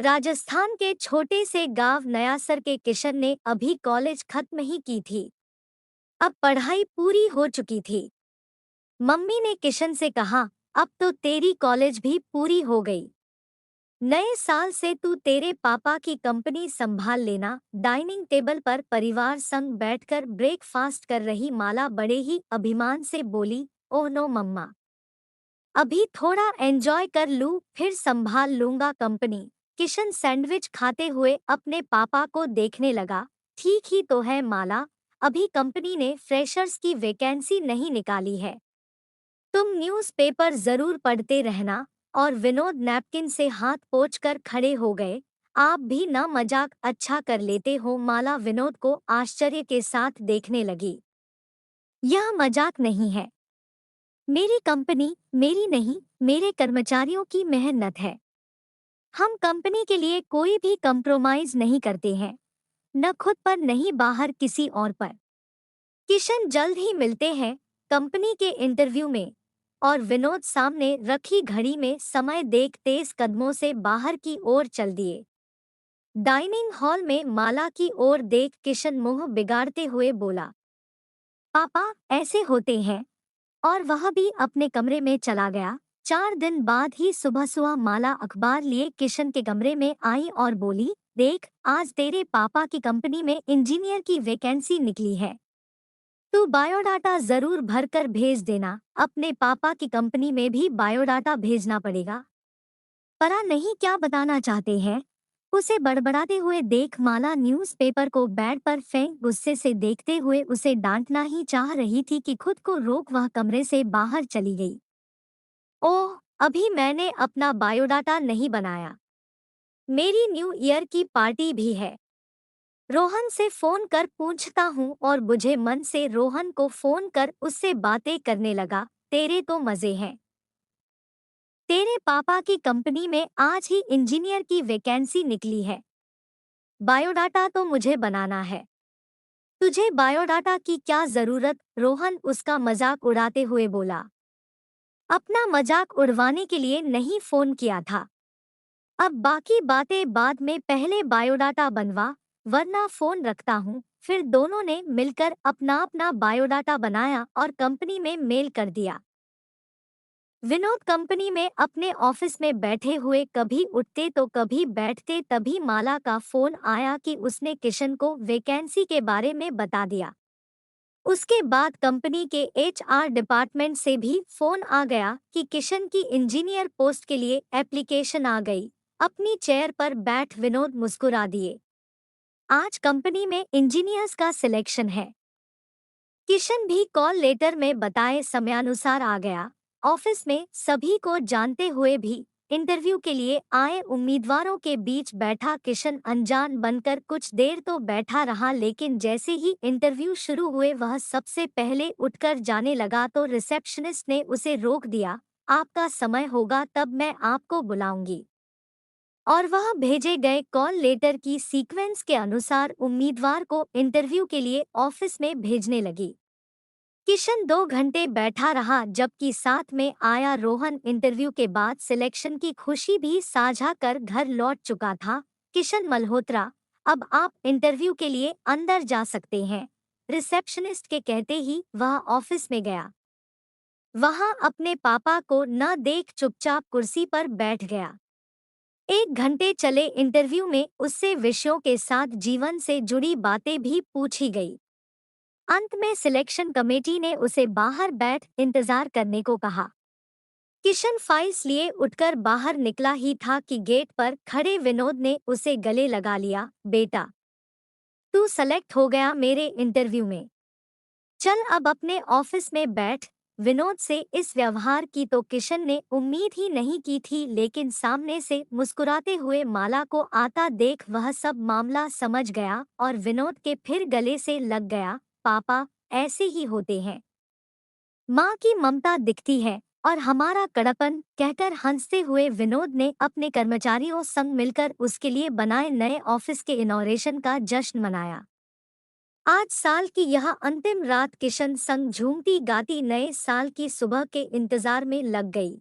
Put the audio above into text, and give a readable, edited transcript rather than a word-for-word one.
राजस्थान के छोटे से गांव नयासर के किशन ने अभी कॉलेज खत्म ही की थी। अब पढ़ाई पूरी हो चुकी थी। मम्मी ने किशन से कहा, अब तो तेरी कॉलेज भी पूरी हो गई। नए साल से तू तेरे पापा की कंपनी संभाल लेना। डाइनिंग टेबल पर परिवार संग बैठकर ब्रेकफास्ट कर रही माला बड़े ही अभिमान से बोली, ओह नो मम्मा, अभी थोड़ा एंजॉय कर लूं, फिर संभाल लूंगा कंपनी। किशन सैंडविच खाते हुए अपने पापा को देखने लगा। ठीक ही तो है माला, अभी कंपनी ने फ्रेशर्स की वैकेंसी नहीं निकाली है। तुम न्यूज़पेपर जरूर पढ़ते रहना। और विनोद नैपकिन से हाथ पोंछकर खड़े हो गए। आप भी ना मजाक अच्छा कर लेते हो। माला विनोद को आश्चर्य के साथ देखने लगी। यह मजाक नहीं है। मेरी कंपनी मेरी नहीं, मेरे कर्मचारियों की मेहनत है। हम कंपनी के लिए कोई भी कंप्रोमाइज नहीं करते हैं, न खुद पर नहीं बाहर किसी और पर। किशन, जल्द ही मिलते हैं कंपनी के इंटरव्यू में। और विनोद सामने रखी घड़ी में समय देख तेज कदमों से बाहर की ओर चल दिए। डाइनिंग हॉल में माला की ओर देख किशन मुंह बिगाड़ते हुए बोला, पापा ऐसे होते हैं। और वह भी अपने कमरे में चला गया। 4 दिन बाद ही सुबह सुबह माला अखबार लिए किशन के कमरे में आई और बोली, देख आज तेरे पापा की कंपनी में इंजीनियर की वैकेंसी निकली है। तू बायोडाटा जरूर भरकर भेज देना। अपने पापा की कंपनी में भी बायोडाटा भेजना पड़ेगा। पता नहीं क्या बताना चाहते हैं। उसे बड़बड़ाते हुए देख माला न्यूज़पेपर को बेड पर फेंक गुस्से से देखते हुए उसे डांटना ही चाह रही थी कि खुद को रोक वह कमरे से बाहर चली गई। ओह, अभी मैंने अपना बायोडाटा नहीं बनाया। मेरी न्यू ईयर की पार्टी भी है। रोहन से फोन कर पूछता हूँ। और बुझे मन से रोहन को फोन कर उससे बातें करने लगा। तेरे तो मजे हैं। तेरे पापा की कंपनी में आज ही इंजीनियर की वैकेंसी निकली है। बायोडाटा तो मुझे बनाना है। तुझे बायोडाटा की क्या जरूरत? रोहन उसका मजाक उड़ाते हुए बोला। अपना मजाक उड़वाने के लिए नहीं फोन किया था। अब बाकी बातें बाद में, पहले बायोडाटा बनवा, वरना फोन रखता हूँ। फिर दोनों ने मिलकर अपना अपना बायोडाटा बनाया और कंपनी में मेल कर दिया। विनोद कंपनी में अपने ऑफिस में बैठे हुए कभी उठते तो कभी बैठते। तभी माला का फोन आया कि उसने किशन को वैकेंसी के बारे में बता दिया। उसके बाद कंपनी के एचआर डिपार्टमेंट से भी फोन आ गया कि किशन की इंजीनियर पोस्ट के लिए एप्लीकेशन आ गई। अपनी चेयर पर बैठ विनोद मुस्कुरा दिए। आज कंपनी में इंजीनियर्स का सिलेक्शन है। किशन भी कॉल लेटर में बताए समयानुसार आ गया। ऑफिस में सभी को जानते हुए भी इंटरव्यू के लिए आए उम्मीदवारों के बीच बैठा किशन अनजान बनकर कुछ देर तो बैठा रहा, लेकिन जैसे ही इंटरव्यू शुरू हुए वह सबसे पहले उठकर जाने लगा तो रिसेप्शनिस्ट ने उसे रोक दिया। आपका समय होगा तब मैं आपको बुलाऊंगी। और वह भेजे गए कॉल लेटर की सीक्वेंस के अनुसार उम्मीदवार को इंटरव्यू के लिए ऑफिस में भेजने लगी। किशन 2 घंटे बैठा रहा, जबकि साथ में आया रोहन इंटरव्यू के बाद सिलेक्शन की खुशी भी साझा कर घर लौट चुका था। किशन मल्होत्रा, अब आप इंटरव्यू के लिए अंदर जा सकते हैं। रिसेप्शनिस्ट के कहते ही वह ऑफिस में गया। वहां अपने पापा को न देख चुपचाप कुर्सी पर बैठ गया। 1 घंटे चले इंटरव्यू में उससे विषयों के साथ जीवन से जुड़ी बातें भी पूछी गई। अंत में सिलेक्शन कमेटी ने उसे बाहर बैठ इंतजार करने को कहा। किशन फाइल्स लिए उठकर बाहर निकला ही था कि गेट पर खड़े विनोद ने उसे गले लगा लिया। बेटा, तू सेलेक्ट हो गया मेरे इंटरव्यू में। चल अब अपने ऑफिस में बैठ। विनोद से इस व्यवहार की तो किशन ने उम्मीद ही नहीं की थी, लेकिन सामने से मुस्कुराते हुए माला को आता देख वह सब मामला समझ गया और विनोद के फिर गले से लग गया। पापा ऐसे ही होते हैं। माँ की ममता दिखती है और हमारा कड़पन, कहकर हंसते हुए विनोद ने अपने कर्मचारियों संग मिलकर उसके लिए बनाए नए ऑफिस के इनॉग्रेशन का जश्न मनाया। आज साल की यह अंतिम रात किशन संग झूमती गाती नए साल की सुबह के इंतजार में लग गई।